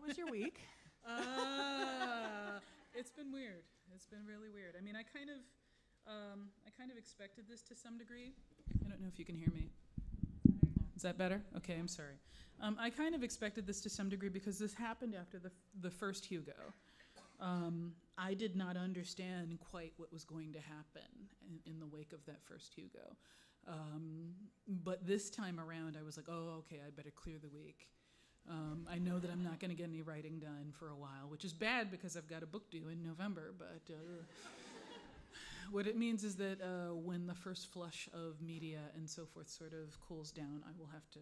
was your week? It's been weird. It's been really weird. I mean, I kind of expected this to some degree. I don't know if you can hear me. Is that better? Okay, I'm sorry. I kind of expected this to some degree because this happened after the first Hugo. I did not understand quite what was going to happen in the wake of that first Hugo. But this time around, I was like, oh, okay, I better clear the week. I know that I'm not going to get any writing done for a while, which is bad because I've got a book due in November. But what it means is that when the first flush of media and so forth sort of cools down, I will have to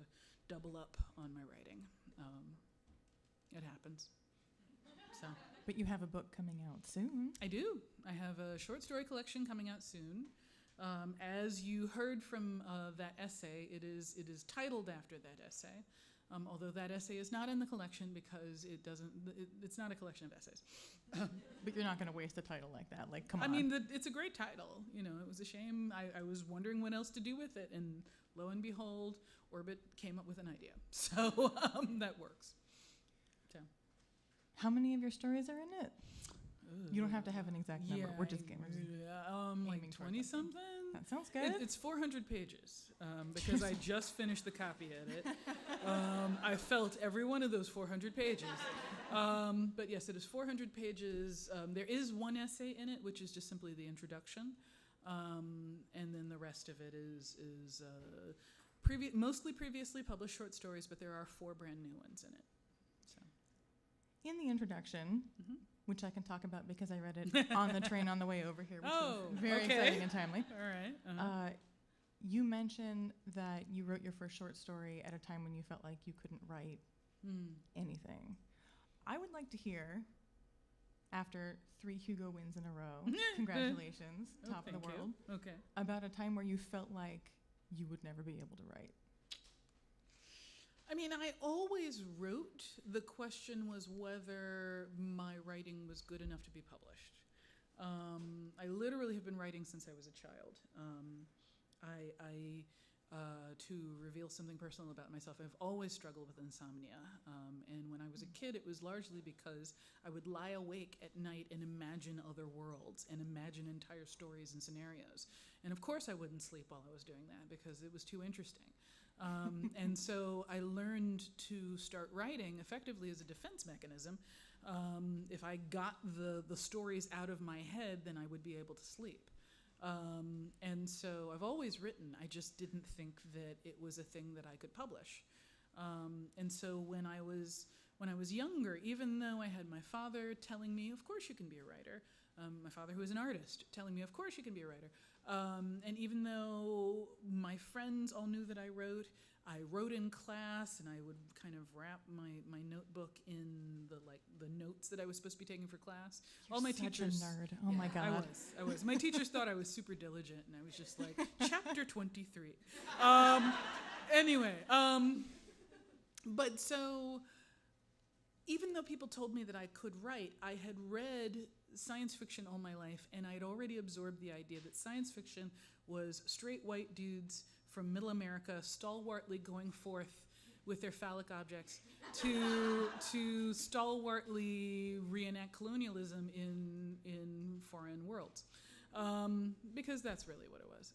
double up on my writing. It happens. So. But you have a book coming out soon. I do. I have a short story collection coming out soon. As you heard from that essay, it is titled after that essay. Although that essay is not in the collection because it's not a collection of essays. But you're not going to waste a title like that. Like, come on. I mean, it's a great title. You know, it was a shame. I was wondering what else to do with it, and lo and behold, Orbit came up with an idea. So that works. So, how many of your stories are in it? You don't have to have an exact number. We're just gamers. Like 20-something. That sounds good. It's 400 pages because I just finished the copy edit. I felt every one of those 400 pages. But yes, it is 400 pages. There is one essay in it, which is just simply the introduction. And then the rest of it is mostly previously published short stories, but there are 4 brand new ones in it. So. In the introduction, which I can talk about because I read it on the train on the way over here, which was very exciting and timely. All right. You mentioned that you wrote your first short story at a time when you felt like you couldn't write anything. I would like to hear, after 3 Hugo wins in a row, congratulations, top of the world, about a time where you felt like you would never be able to write. I mean, I always wrote. The question was whether my writing was good enough to be published. I literally have been writing since I was a child. To reveal something personal about myself, I've always struggled with insomnia. And when I was a kid, it was largely because I would lie awake at night and imagine other worlds and imagine entire stories and scenarios. And of course I wouldn't sleep while I was doing that because it was too interesting. And so I learned to start writing effectively as a defense mechanism. If I got the stories out of my head, then I would be able to sleep. And so I've always written. I just didn't think that it was a thing that I could publish. And so when I was younger, even though I had my father telling me, of course you can be a writer, my father who was an artist telling me, of course you can be a writer, and even though my friends all knew that I wrote in class, and I would kind of wrap my notebook in the notes that I was supposed to be taking for class. You're all my such teachers, a nerd. Oh my God. I was. My teachers thought I was super diligent, and I was just like, chapter 23. Anyway, but so even though people told me that I could write, I had read science fiction all my life, and I'd already absorbed the idea that science fiction was straight white dudes from middle America stalwartly going forth with their phallic objects to stalwartly reenact colonialism in foreign worlds, because that's really what it was.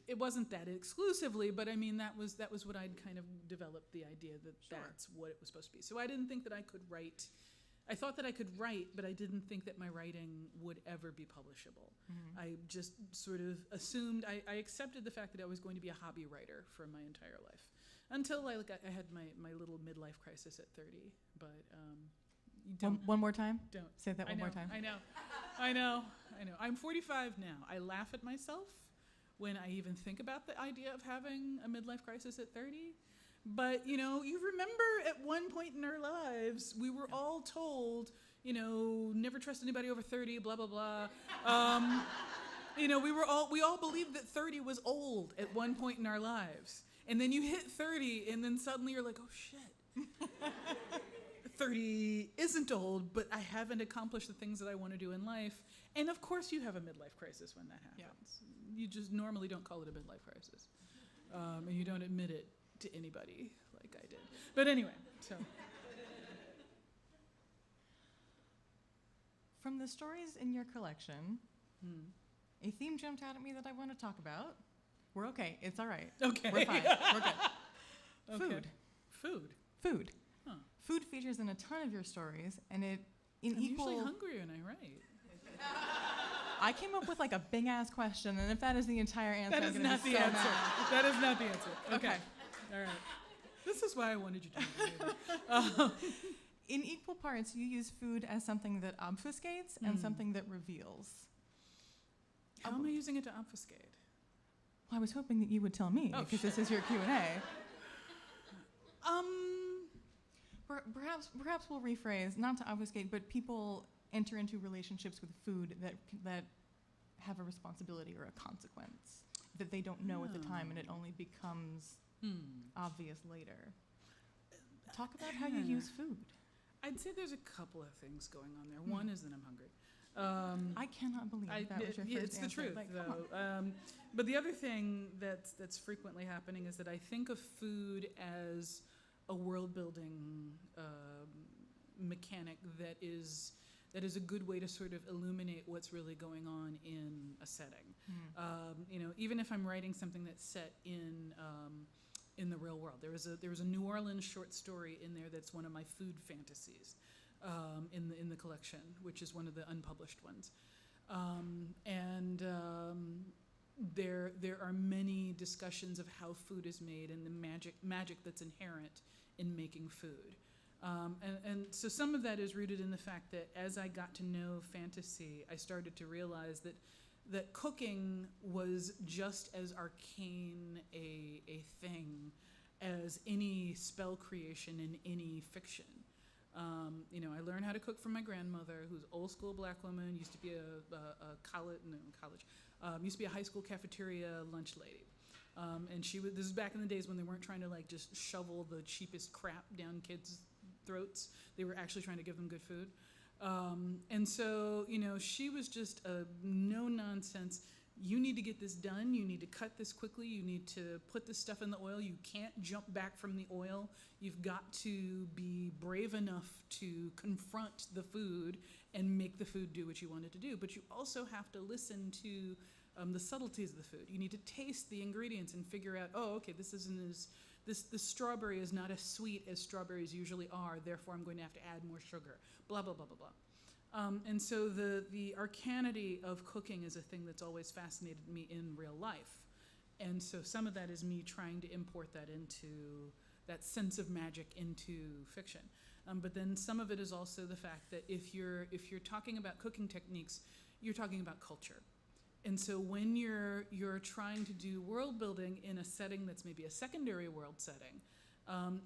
It wasn't that exclusively, but I mean that was what I'd kind of developed the idea that that's what it was supposed to be. So I didn't think that I could write. I thought that I could write, but I didn't think that my writing would ever be publishable. Mm-hmm. I just sort of assumed, I accepted the fact that I was going to be a hobby writer for my entire life. Until I had my little midlife crisis at 30. But one more time? Don't. Say that one more time. I know. I'm 45 now. I laugh at myself when I even think about the idea of having a midlife crisis at 30. But, you remember at one point in our lives, we were all told, never trust anybody over 30, blah, blah, blah. We all believed that 30 was old at one point in our lives. And then you hit 30, and then suddenly you're like, oh, shit. 30 isn't old, but I haven't accomplished the things that I want to do in life. And, of course, you have a midlife crisis when that happens. Yeah. You just normally don't call it a midlife crisis. And you don't admit it to anybody like I did. But anyway, so From the stories in your collection, a theme jumped out at me that I want to talk about. We're okay. It's all right. Okay. We're fine. We're good. Okay. Food. Food. Huh. Food features in a ton of your stories, and it in I'm equal. usually hungry when I write. I came up with like a big ass question, and if that is the entire answer, That I'm is gonna not be the so answer. mad. That is not the answer. Okay. All right. This is why I wanted you to do it. In equal parts, you use food as something that obfuscates and something that reveals. How am I using it to obfuscate? Well, I was hoping that you would tell me because this is your Q&A. Perhaps we'll rephrase, not to obfuscate, but people enter into relationships with food that have a responsibility or a consequence that they don't know at the time, and it only becomes obvious later. Talk about how you use food. I'd say there's a couple of things going on there. One is that I'm hungry. I cannot believe that was your first It's the answer. truth, Like, though. But the other thing that's frequently happening is that I think of food as a world-building mechanic that is a good way to sort of illuminate what's really going on in a setting. Even if I'm writing something that's set in the real world, there was a New Orleans short story in there that's one of my food fantasies in the collection, which is one of the unpublished ones. There are many discussions of how food is made and the magic that's inherent in making food. And so some of that is rooted in the fact that as I got to know fantasy, I started to realize that cooking was just as arcane a thing as any spell creation in any fiction. I learned how to cook from my grandmother, who's old school black woman, used to be used to be a high school cafeteria lunch lady. And this is back in the days when they weren't trying to like just shovel the cheapest crap down kids' throats. They were actually trying to give them good food. And so, she was just a no-nonsense. You need to get this done. You need to cut this quickly. You need to put this stuff in the oil. You can't jump back from the oil. You've got to be brave enough to confront the food and make the food do what you want it to do. But you also have to listen to the subtleties of the food. You need to taste the ingredients and figure out, this strawberry is not as sweet as strawberries usually are, therefore I'm going to have to add more sugar, blah, blah, blah, blah, blah. And so the arcanity of cooking is a thing that's always fascinated me in real life. And so some of that is me trying to import that sense of magic into fiction. But then some of it is also the fact that if you're talking about cooking techniques, you're talking about culture. And so when you're trying to do world building in a setting that's maybe a secondary world setting,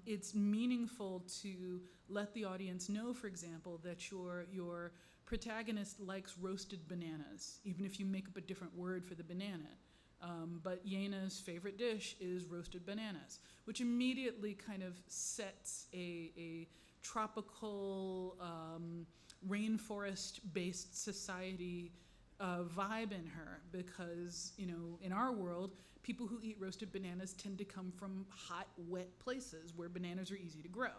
it's meaningful to let the audience know, for example, that your protagonist likes roasted bananas, even if you make up a different word for the banana. But Yena's favorite dish is roasted bananas, which immediately kind of sets a tropical, rainforest-based society vibe in her, because in our world, people who eat roasted bananas tend to come from hot, wet places where bananas are easy to grow.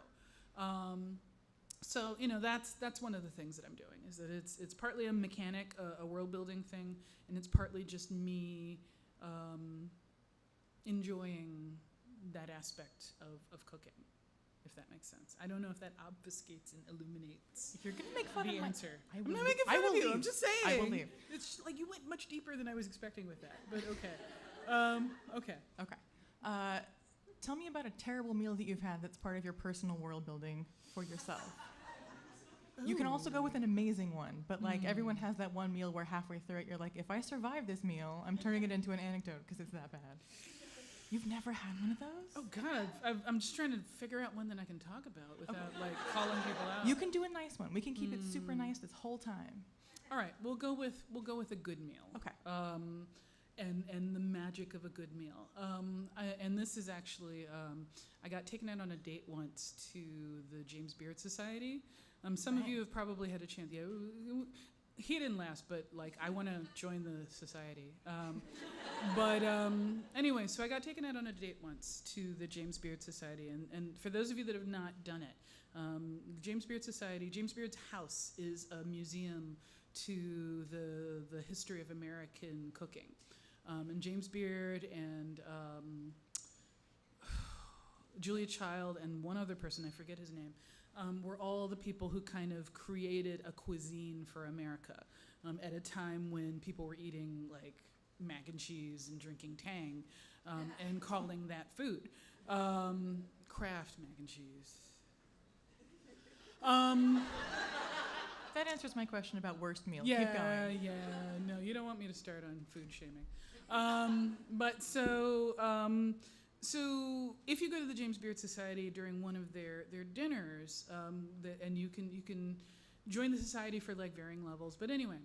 So that's one of the things that I'm doing, is that it's partly a mechanic, a world building thing, and it's partly just me enjoying that aspect of cooking, if that makes sense. I don't know if that obfuscates and illuminates. If you're gonna make fun the of answer, I'm not making fun of you. I'm just saying. I will leave. It's like you went much deeper than I was expecting with that, but okay. Okay. Tell me about a terrible meal that you've had that's part of your personal world building for yourself. You can also go with an amazing one, but everyone has that one meal where halfway through it you're like, if I survive this meal, I'm turning it into an anecdote because it's that bad. You've never had one of those? Oh God, I'm just trying to figure out one that I can talk about without calling people out. You can do a nice one. We can keep it super nice this whole time. All right, we'll go with a good meal. Okay. And the magic of a good meal. And this is actually, I got taken out on a date once to the James Beard Society. Some of you have probably had a chance. Yeah, he didn't last, but like I want to join the society. Anyway, so I got taken out on a date once to the James Beard Society, and for those of you that have not done it, James Beard Society, James Beard's house is a museum to the history of American cooking, and James Beard and Julia Child and one other person, I forget his name, were all the people who kind of created a cuisine for America at a time when people were eating like mac and cheese and drinking Tang and calling that food. Kraft mac and cheese. That answers my question about worst meal. Yeah, Keep going. yeah. No, you don't want me to start on food shaming. So if you go to the James Beard Society during one of their dinners, and you can join the society for like varying levels. But anyway,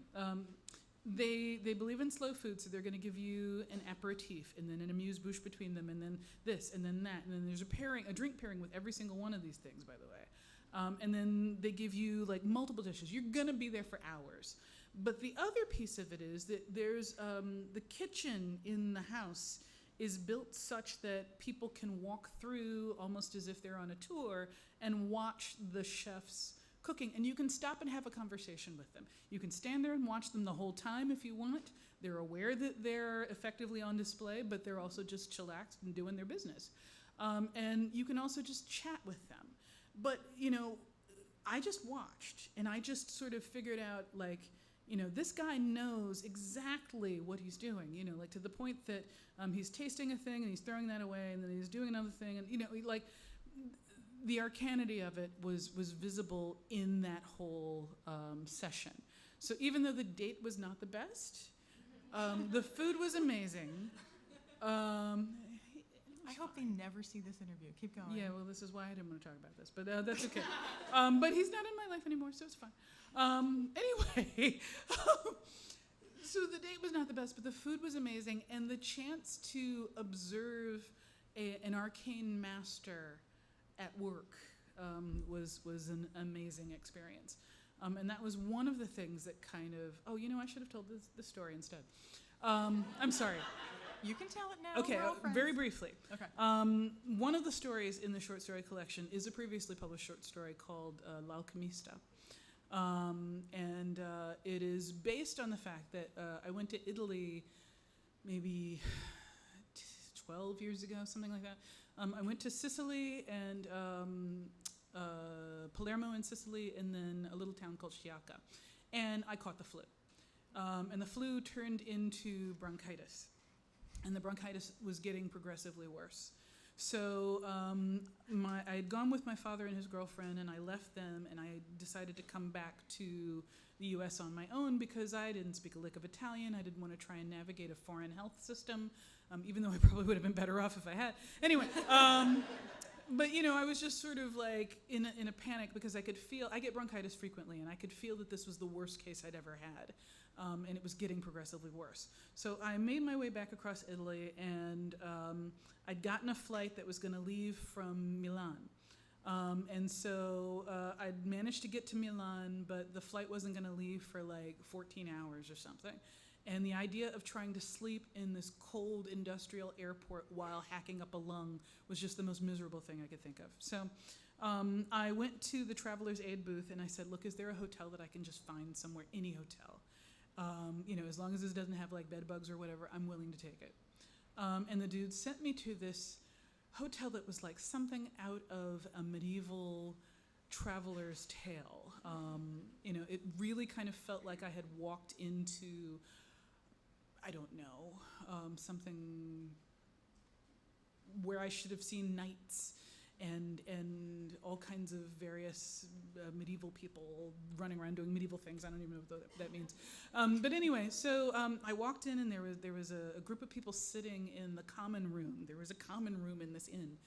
they believe in slow food, so they're going to give you an aperitif and then an amuse-bouche between them, and then this and then that, and then there's a drink pairing with every single one of these things, by the way. And then they give you like multiple dishes. You're going to be there for hours. But the other piece of it is that there's the kitchen in the house is built such that people can walk through almost as if they're on a tour and watch the chefs cooking. And you can stop and have a conversation with them. You can stand there and watch them the whole time if you want. They're aware that they're effectively on display, but they're also just chillaxed and doing their business. And you can also just chat with them. But, I just watched, and I just sort of figured out, like, this guy knows exactly what he's doing, like to the point that he's tasting a thing and he's throwing that away, and then he's doing another thing, and, like, the arcanity of it was visible in that whole session. So even though the date was not the best, the food was amazing. I hope they never see this interview. Keep going. Yeah, well, this is why I didn't want to talk about this, but that's okay. But he's not in my life anymore, so it's fine. Anyway, so the date was not the best, but the food was amazing, and the chance to observe an arcane master at work was an amazing experience. And that was one of the things that kind of, I should have told this story instead. I'm sorry. You can tell it now. Okay, We're all friends. very briefly. Okay. One of the stories in the short story collection is a previously published short story called L'Alchemista. And it is based on the fact that I went to Italy maybe 12 years ago, something like that. I went to Sicily and Palermo in Sicily, and then a little town called Sciacca. And I caught the flu. And the flu turned into bronchitis. And the bronchitis was getting progressively worse. So I had gone with my father and his girlfriend, and I left them, and I decided to come back to the U.S. on my own because I didn't speak a lick of Italian. I didn't want to try and navigate a foreign health system, even though I probably would have been better off if I had. Anyway, but I was just sort of like in a panic because I get bronchitis frequently, and I could feel that this was the worst case I'd ever had. And it was getting progressively worse. So I made my way back across Italy, and I'd gotten a flight that was going to leave from Milan. And so I'd managed to get to Milan, but the flight wasn't going to leave for like 14 hours or something. And the idea of trying to sleep in this cold industrial airport while hacking up a lung was just the most miserable thing I could think of. So I went to the Traveler's Aid booth, and I said, look, is there a hotel that I can just find somewhere, any hotel? As long as this doesn't have like bed bugs or whatever, I'm willing to take it. And the dude sent me to this hotel that was like something out of a medieval traveler's tale. It really kind of felt like I had walked into, I don't know, something where I should have seen knights and all kinds of various medieval people running around doing medieval things. I don't even know what that means. But anyway, so I walked in, and there was a group of people sitting in the common room. There was a common room in this inn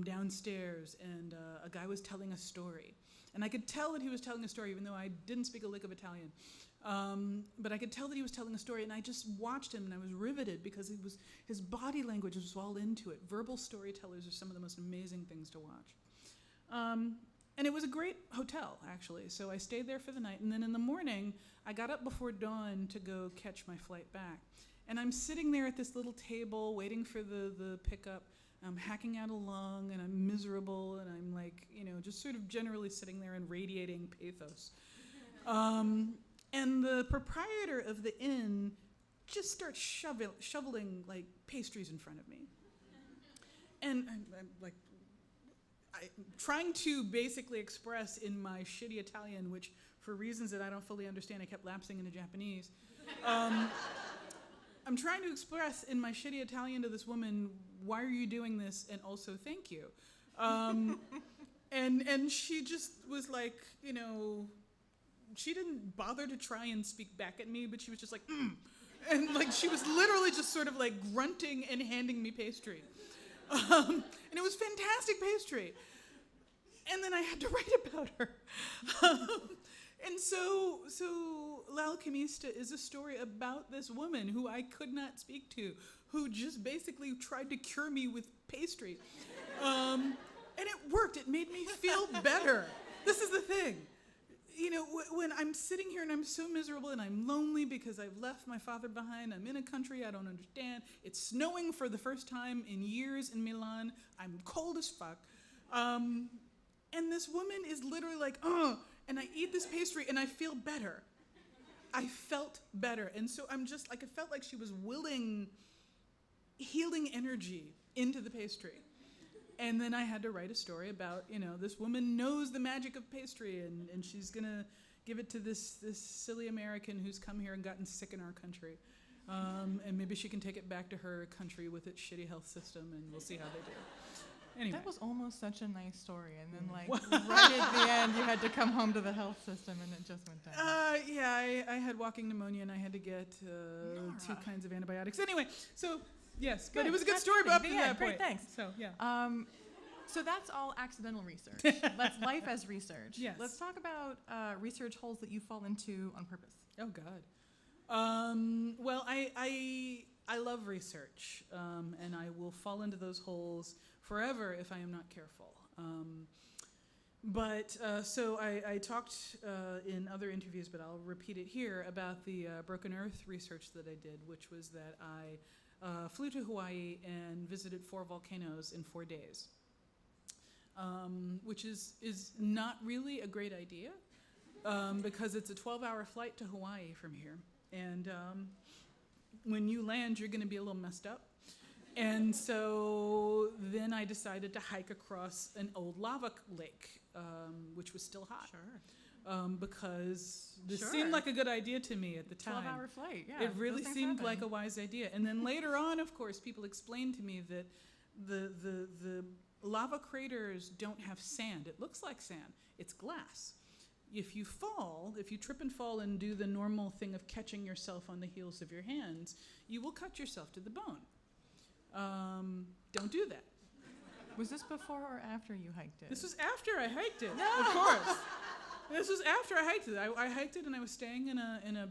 downstairs, and a guy was telling a story. And I could tell that he was telling a story, even though I didn't speak a lick of Italian. But I could tell that he was telling a story, and I just watched him, and I was riveted because his body language was all into it. Verbal storytellers are some of the most amazing things to watch. And it was a great hotel, actually. So I stayed there for the night. And then in the morning, I got up before dawn to go catch my flight back. And I'm sitting there at this little table waiting for the pickup. I'm hacking out a lung, and I'm miserable, and I'm like, just sort of generally sitting there and radiating pathos. And the proprietor of the inn just starts shoveling like pastries in front of me. And I'm like, trying to basically express in my shitty Italian, which for reasons that I don't fully understand, I kept lapsing into Japanese. I'm trying to express in my shitty Italian to this woman, why are you doing this? And also, thank you. And she just was like, she didn't bother to try and speak back at me, but she was just like, And like she was literally just sort of like grunting and handing me pastry. And it was fantastic pastry. And then I had to write about her. And so L'Alchemista is a story about this woman who I could not speak to, who just basically tried to cure me with pastry. And it worked. It made me feel better. This is the thing. When I'm sitting here and I'm so miserable and I'm lonely because I've left my father behind, I'm in a country I don't understand, it's snowing for the first time in years in Milan, I'm cold as fuck, and this woman is literally like, and I eat this pastry and I feel better. I felt better. And so I'm just like, I felt like she was willing healing energy into the pastry. And then I had to write a story about, this woman knows the magic of pastry, and she's going to give it to this silly American who's come here and gotten sick in our country. And maybe she can take it back to her country with its shitty health system, and we'll see how they do. Anyway. That was almost such a nice story. And then, right at the end, you had to come home to the health system, and it just went down. Yeah, I had walking pneumonia, and I had to get 2 kinds of antibiotics. Anyway, so... Yes, but it was a good story up to that point. Great, thanks. So, yeah. So that's all accidental research. That's life as research. Yes. Let's talk about research holes that you fall into on purpose. Oh, God. Well, I love research, and I will fall into those holes forever if I am not careful. So I talked in other interviews, but I'll repeat it here, about the Broken Earth research that I did, which was that I flew to Hawaii and visited 4 volcanoes in 4 days, which is not really a great idea because it's a 12-hour flight to Hawaii from here. And when you land, you're going to be a little messed up. And so then I decided to hike across an old lava lake, which was still hot. Sure. Because this seemed like a good idea to me at the time. 12-hour flight, yeah. It really seemed like a wise idea. And then later on, of course, people explained to me that the lava craters don't have sand. It looks like sand. It's glass. If you trip and fall and do the normal thing of catching yourself on the heels of your hands, you will cut yourself to the bone. Don't do that. Was this before or after you hiked it? This was after I hiked it, no. Of course. This was after I hiked it. I hiked it, and I was staying in a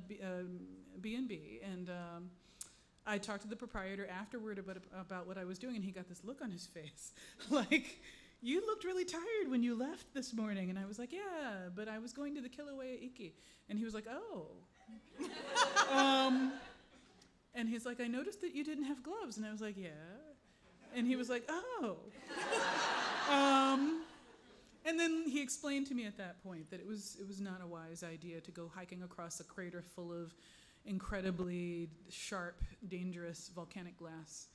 B&B, and I talked to the proprietor afterward about what I was doing, and he got this look on his face, like, you looked really tired when you left this morning. And I was like, yeah, but I was going to the Kilauea Iki. And he was like, oh. And he's like, I noticed that you didn't have gloves. And I was like, yeah. And he was like, oh. And then he explained to me at that point that it was not a wise idea to go hiking across a crater full of incredibly sharp, dangerous volcanic glass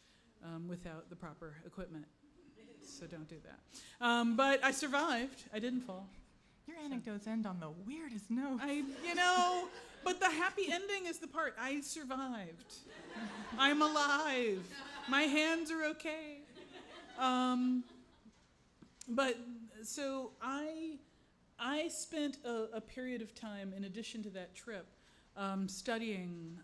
without the proper equipment. So don't do that. But I survived. I didn't fall. Your anecdotes end on the weirdest note. But the happy ending is the part. I survived. I'm alive. My hands are okay. But so I spent a period of time, in addition to that trip, studying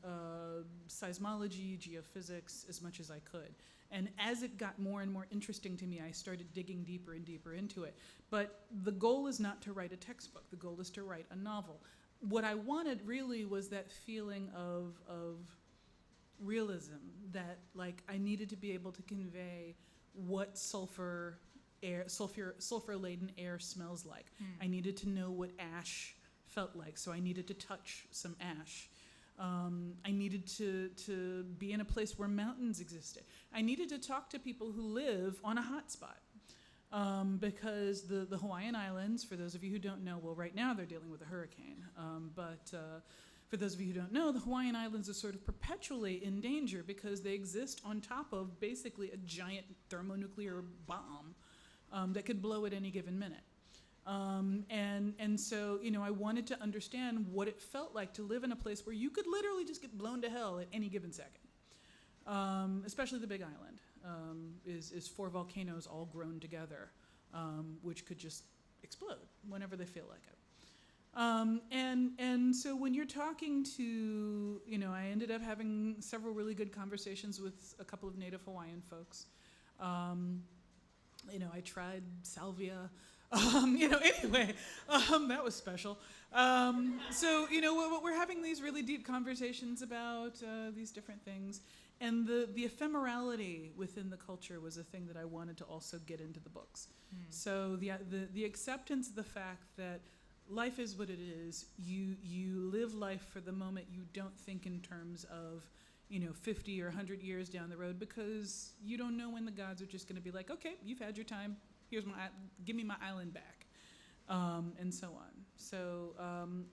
seismology, geophysics, as much as I could. And as it got more and more interesting to me, I started digging deeper and deeper into it. But the goal is not to write a textbook. The goal is to write a novel. What I wanted really was that feeling of realism, that like I needed to be able to convey what sulfur air, sulfur-laden air smells like. I needed to know what ash felt like, so I needed to touch some ash. I needed to be in a place where mountains existed. I needed to talk to people who live on a hot spot. Because the Hawaiian Islands, for those of you who don't know, well, right now they're dealing with a hurricane. But for those of you who don't know, the Hawaiian Islands are sort of perpetually in danger because they exist on top of basically a giant thermonuclear bomb that could blow at any given minute. And so, I wanted to understand what it felt like to live in a place where you could literally just get blown to hell at any given second, especially the Big Island. Is 4 volcanoes all grown together, which could just explode whenever they feel like it. And so when you're talking to, I ended up having several really good conversations with a couple of Native Hawaiian folks. I tried salvia. Anyway, that was special. So, we're having these really deep conversations about these different things. And the ephemerality within the culture was a thing that I wanted to also get into the books. So the acceptance of the fact that life is what it is. You live life for the moment. You don't think in terms of 50 or 100 years down the road, because you don't know when the gods are just going to be like, okay, you've had your time. Give me my island back, and so on. So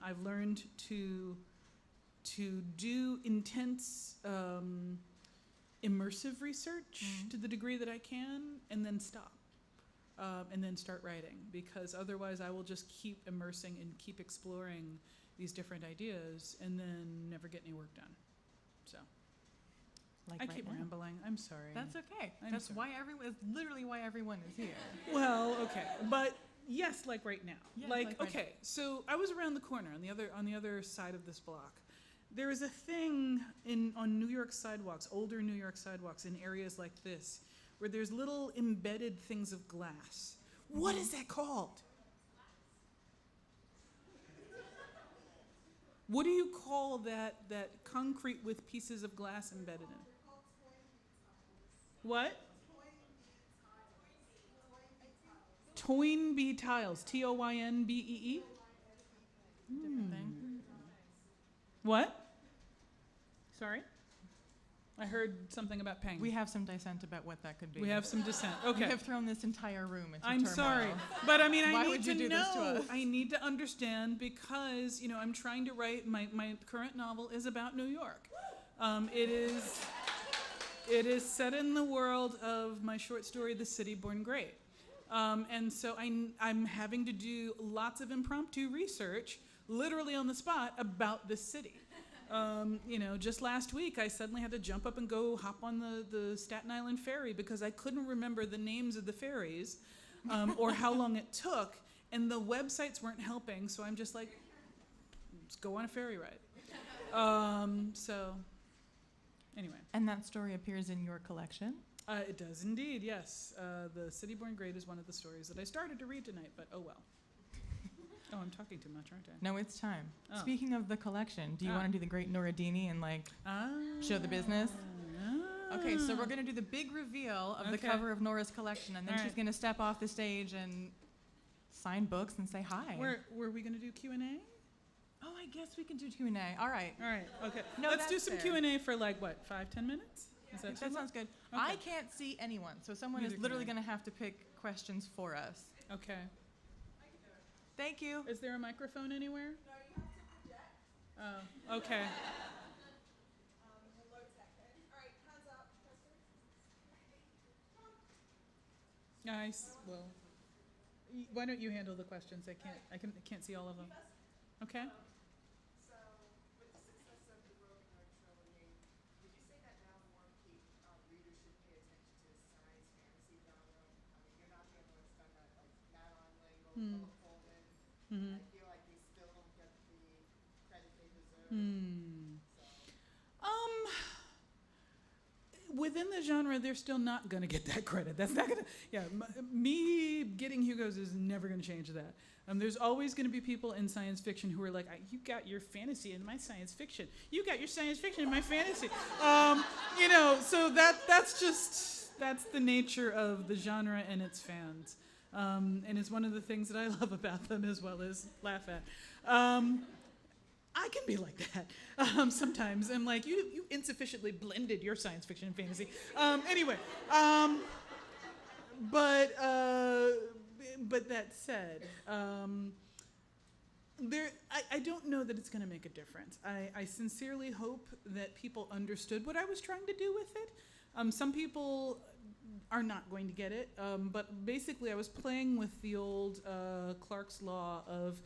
I've learned to do intense immersive research to the degree that I can, and then stop, and then start writing, because otherwise I will just keep immersing and keep exploring these different ideas and then never get any work done. So Like I right keep now. rambling. I'm sorry. That's okay. I'm That's sorry. why it's literally why everyone is here. Well, okay, but yes, like right now. Yes, like like right okay, so I was around the corner on the other side of this block. There is a thing on New York sidewalks, older New York sidewalks in areas like this, where there's little embedded things of glass. What is that called? What do you call that concrete with pieces of glass embedded in it? What? Toynbee tiles. Toynbee? Different thing. What? Sorry? I heard something about penguins. We have some dissent about what that could be. We have some dissent. Okay. You have thrown this entire room into I'm turmoil. sorry. But I mean, Why I need would to you do know. this to us? I need to understand, because, I'm trying to write, my current novel is about New York. It is set in the world of my short story, The City Born Great. And so I'm having to do lots of impromptu research, literally on the spot, about this city. Just last week, I suddenly had to jump up and go hop on the Staten Island ferry because I couldn't remember the names of the ferries or how long it took, and the websites weren't helping, so I'm just like, let's go on a ferry ride. So, anyway. And that story appears in your collection? It does indeed, yes. The City Born Great is one of the stories that I started to read tonight, but oh well. Oh, I'm talking too much, aren't I? No, it's time. Oh. Speaking of the collection, do you want to do the Great Noradini and show the business? Okay, so we're going to do the big reveal of the cover of Nora's collection, and then she's going to step off the stage and sign books and say hi. Were we going to do Q&A? Oh, I guess we can do Q&A. All right. All right, okay. No, Let's do that's some fair. Q&A for 5-10 minutes? Is that That sounds good. Okay. I can't see anyone, so someone Neither is can literally I. going to have to pick questions for us. Okay. Thank you. Is there a microphone anywhere? No, you have to project. Oh, okay. Low tech. All right, hands up. Nice. Well, why don't you handle the questions? I can't see all of them. Okay. So, with the success of the Broken Heart trilogy, would you say that now more readers should pay attention to the science fantasy genre? I mean, you're not the only one's done that. Like Matt Langle, Philip Pullman. Mm-hmm. I feel like they still don't get the credit they deserve. Within the genre, they're still not going to get that credit. That's not going to, me getting Hugo's is never going to change that. There's always going to be people in science fiction who are like, you got your fantasy in my science fiction. You got your science fiction in my fantasy. So that's just that's the nature of the genre and its fans. And it's one of the things that I love about them as well as laugh at. I can be like that sometimes. I'm like, you insufficiently blended your science fiction and fantasy. Anyway, but that said, I don't know that it's going to make a difference. I sincerely hope that people understood what I was trying to do with it. Some people are not going to get it, but basically I was playing with the old Clarke's law of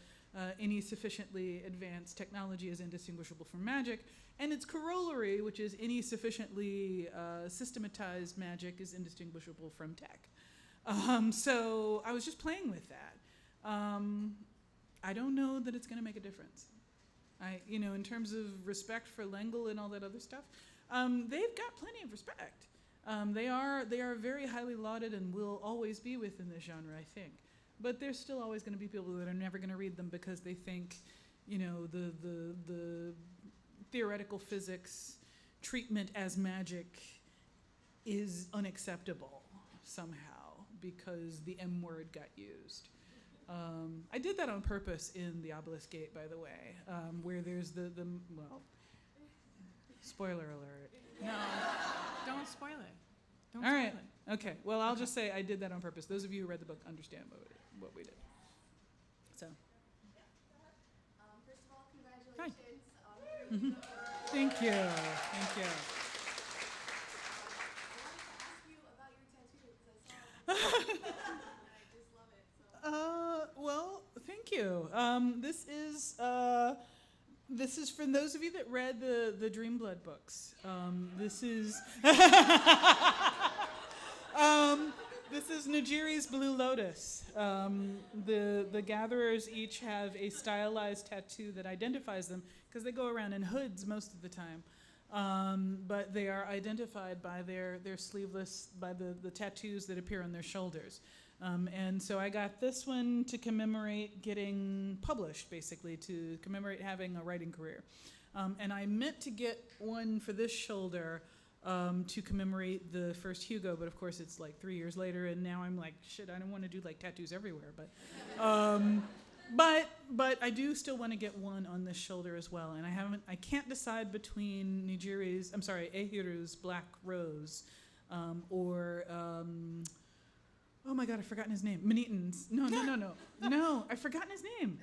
any sufficiently advanced technology is indistinguishable from magic, and its corollary, which is any sufficiently systematized magic is indistinguishable from tech. So I was just playing with that. I don't know that it's going to make a difference. In terms of respect for L'Engle and all that other stuff, they've got plenty of respect. They are very highly lauded and will always be within the genre, I think. But there's still always going to be people that are never going to read them because they think, the theoretical physics treatment as magic is unacceptable somehow because the M word got used. I did that on purpose in The Obelisk Gate, by the way, where there's spoiler alert. No, don't spoil it. Don't All spoil right. it. Okay. Well, I'll just say I did that on purpose. Those of you who read the book understand what we did. So. First of all, congratulations. Thank you. Thank you. I wanted to ask you about your tattoo because I saw it and I just love it. So. Well, thank you. This is for those of you that read the Dreamblood books. This is this is Nigiri's Blue Lotus. The gatherers each have a stylized tattoo that identifies them because they go around in hoods most of the time. But they are identified by their sleeveless, by the tattoos that appear on their shoulders. And so I got this one to commemorate getting published, basically, to commemorate having a writing career. And I meant to get one for this shoulder to commemorate the first Hugo, but of course it's like 3 years later, and now I'm like, shit, I don't want to do like tattoos everywhere. But I do still want to get one on this shoulder as well, and I can't decide between Ehiru's Black Rose, or oh my God, I've forgotten his name. Manitin's. No, I've forgotten his name.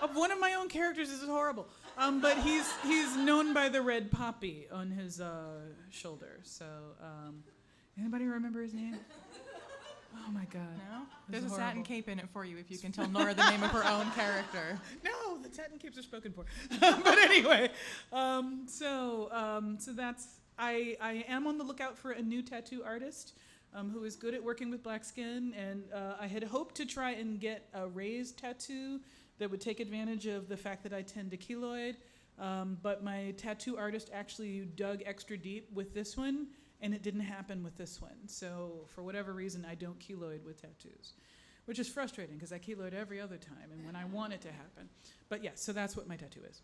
Of one of my own characters. This is horrible. But he's known by the red poppy on his shoulder. So, anybody remember his name? Oh my God. No? This There's is a satin horrible. cape in it for you if you can tell Nora the name of her own character. No, the satin capes are spoken for. But anyway, so that's, I am on the lookout for a new tattoo artist who is good at working with black skin, and I had hoped to try and get a raised tattoo that would take advantage of the fact that I tend to keloid, but my tattoo artist actually dug extra deep with this one, and it didn't happen with this one. So for whatever reason, I don't keloid with tattoos, which is frustrating because I keloid every other time and when I want it to happen. But yeah, so that's what my tattoo is.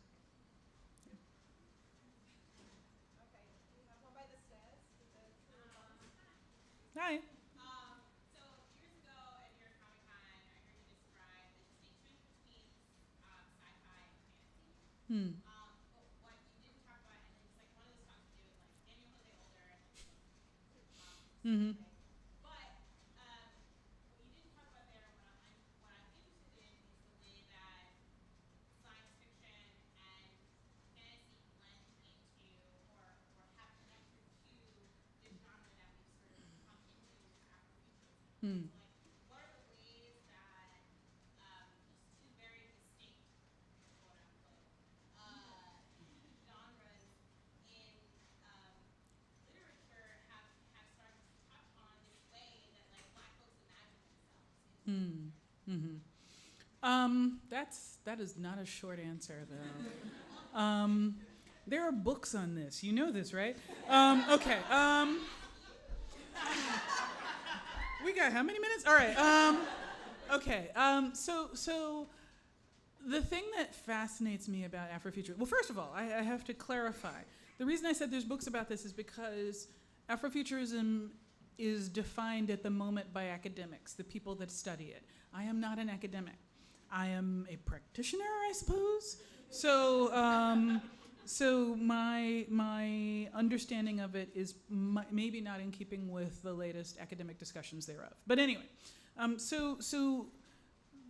Okay, we have one by the stairs. Hi. So years ago at New York Comic Con, I heard you describe the distinction between sci-fi and fantasy. But what you didn't talk about, and it's like one of those talks you do with like Daniel Jose Older and Mm-hmm. But what you didn't talk about there, what I'm interested in is the way that science fiction and fantasy blend into or have connected to the genre that we've sort of come into Afrofuturism. Like, what are the ways that these two very distinct, quote unquote, genres in literature have started to touch on this way that like black folks imagine themselves? That is not a short answer, though. There are books on this. You know this, right? Okay. We got how many minutes? All right. Okay. So the thing that fascinates me about Afrofuturism, well, first of all, I have to clarify. The reason I said there's books about this is because Afrofuturism is defined at the moment by academics, the people that study it. I am not an academic. I am a practitioner, I suppose. So, so my understanding of it is maybe not in keeping with the latest academic discussions thereof. But anyway, so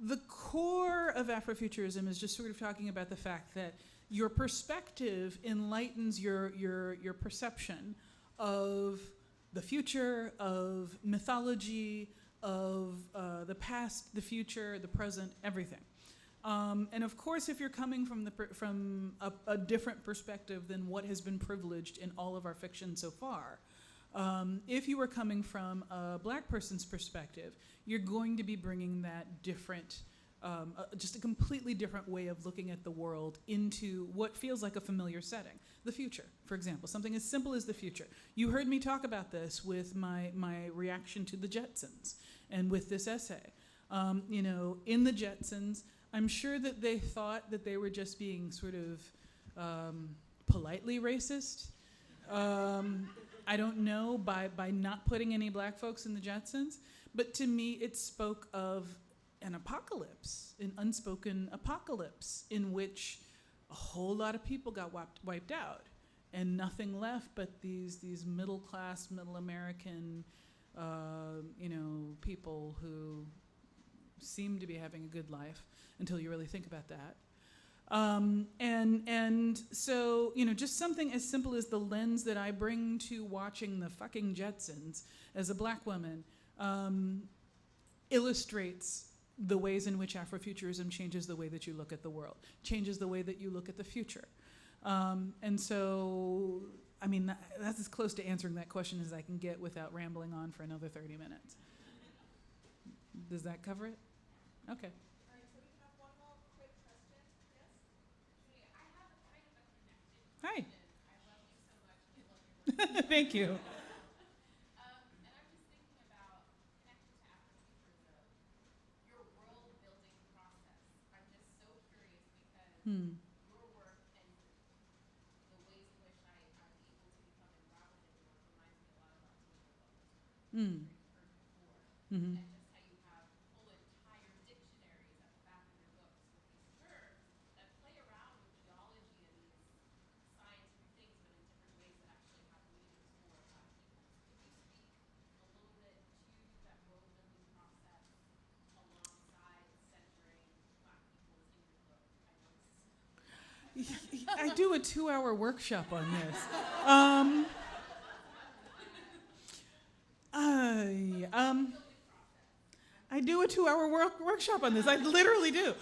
the core of Afrofuturism is just sort of talking about the fact that your perspective enlightens your perception of the future, of mythology, of the past, the future, the present, everything. And of course, if you're coming from a different perspective than what has been privileged in all of our fiction so far, if you are coming from a black person's perspective, you're going to be bringing that different, just a completely different way of looking at the world into what feels like a familiar setting. The future, for example, something as simple as the future. You heard me talk about this with my reaction to the Jetsons and with this essay. In the Jetsons, I'm sure that they thought that they were just being sort of politely racist. I don't know, by not putting any black folks in the Jetsons. But to me, it spoke of an apocalypse, an unspoken apocalypse in which a whole lot of people got wiped out and nothing left but these middle class, middle American, people who seem to be having a good life until you really think about that. And so, just something as simple as the lens that I bring to watching the fucking Jetsons as a black woman illustrates the ways in which Afrofuturism changes the way that you look at the world, changes the way that you look at the future. And so, that's as close to answering that question as I can get without rambling on for another 30 minutes. Does that cover it? Okay. All right, so we can have one more quick question. Yes? Julia, I have a kind of a connected Hi. question. I love you so much, and I love your work. Thank you. And I'm just thinking about, connected to Afrofuturism, your world building process. I'm just so curious because your work and the ways in which I'm able to become embroiled in your work reminds me a lot about Teenage Bubbles, which you've heard before. Mm-hmm. And just how you have whole entire dictionaries at the back of your books with these terms that play around with geology and these scientific things, but in different ways that actually have meanings for Black people. Could you speak a little bit to that world building process alongside centering Black people in your book? I know this is I do a 2-hour workshop on this. I do a 2-hour workshop on this. I literally do.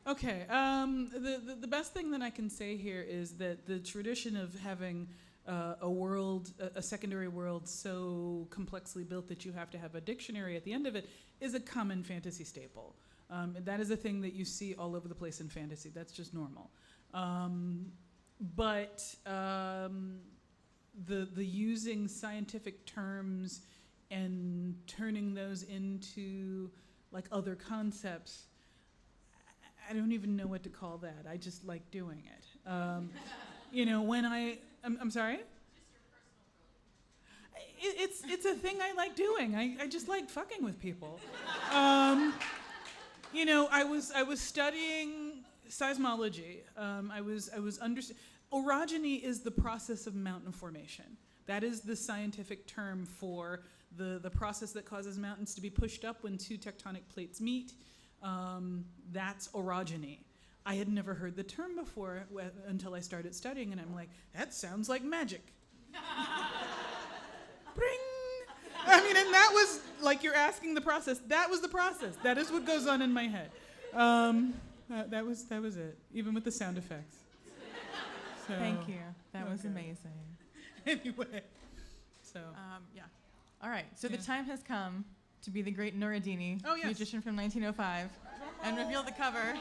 Okay. The best thing that I can say here is that the tradition of having a world, a secondary world so complexly built that you have to have a dictionary at the end of it is a common fantasy staple. That is a thing that you see all over the place in fantasy. That's just normal. But the using scientific terms and turning those into like other concepts, I don't even know what to call that. I just like doing it. When I'm sorry? It's a thing I like doing. I just like fucking with people. I was studying seismology. Orogeny is the process of mountain formation. That is the scientific term for the process that causes mountains to be pushed up when two tectonic plates meet. That's orogeny. I had never heard the term before until I started studying, and I'm like, that sounds like magic. Bring! And that was like you're asking the process. That was the process. That is what goes on in my head. That was it, even with the sound effects. So, Thank you. That was amazing. Anyway, so. Yeah. All right. So Yeah. the time has come to be the great Nureddini, Oh, yes. magician from 1905, and reveal the cover.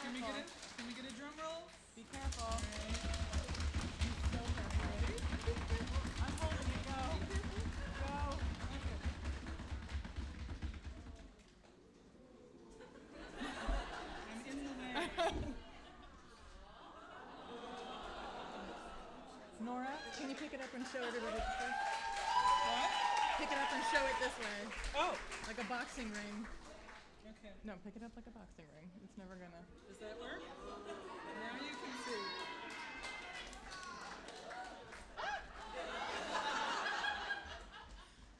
Can we get a drum roll? Be careful. So careful. I'm holding it. Go. Go. I'm in the way. Can you pick it up and show everybody this way? What? Pick it up and show it this way, Oh, like a boxing ring. okay. No, pick it up like a boxing ring. It's never gonna. Does that work? Now you can see.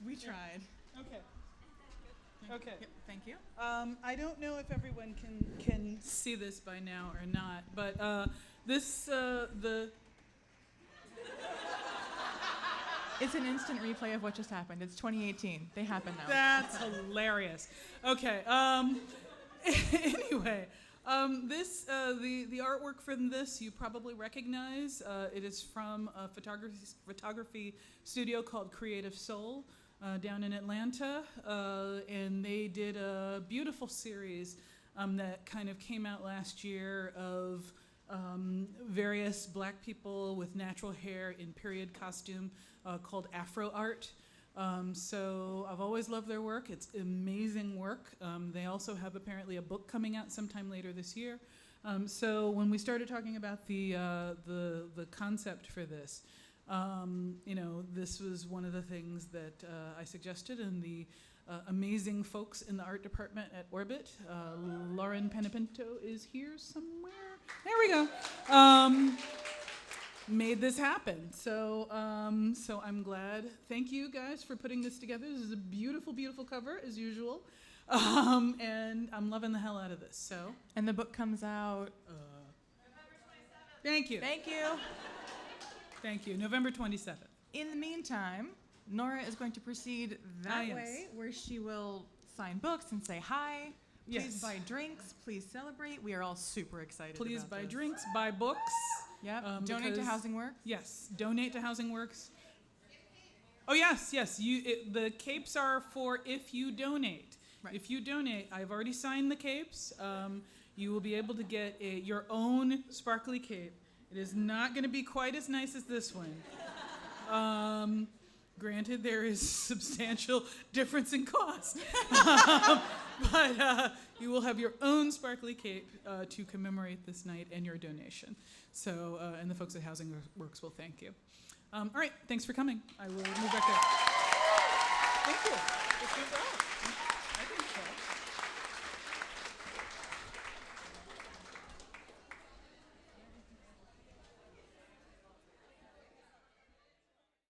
We tried. Okay. Okay. Yep, thank you. I don't know if everyone can see this by now or not, but the It's an instant replay of what just happened. It's 2018. They happen now. that's hilarious. Okay. Anyway, the artwork from this you probably recognize. It is from a photography studio called Creative Soul. Down in Atlanta, and they did a beautiful series that kind of came out last year of various black people with natural hair in period costume called Afro Art. So I've always loved their work. It's amazing work. They also have apparently a book coming out sometime later this year. So when we started talking about the concept for this, this was one of the things that I suggested, and the amazing folks in the art department at Orbit, Lauren Penapinto is here somewhere. There we go. Made this happen. So I'm glad. Thank you guys for putting this together. This is a beautiful, beautiful cover as usual, and I'm loving the hell out of this. So. And the book comes out. November 27th. Thank you. Thank you. Thank you. November 27th. In the meantime, Nora is going to proceed that yes. way, where she will sign books and say hi. Please Yes. buy drinks. Please celebrate. We are all super excited. Please about buy this. drinks, buy books. Yep. Donate to because- Housing Works. Yes, donate to Housing Works. Oh yes. The capes are for if you donate. Right. If you donate, I've already signed the capes. You will be able to get your own sparkly cape. It is not going to be quite as nice as this one. Granted, there is substantial difference in cost, but you will have your own sparkly cape to commemorate this night and your donation. So, and the folks at Housing Works will thank you. All right, thanks for coming. I will move back there. Thank you.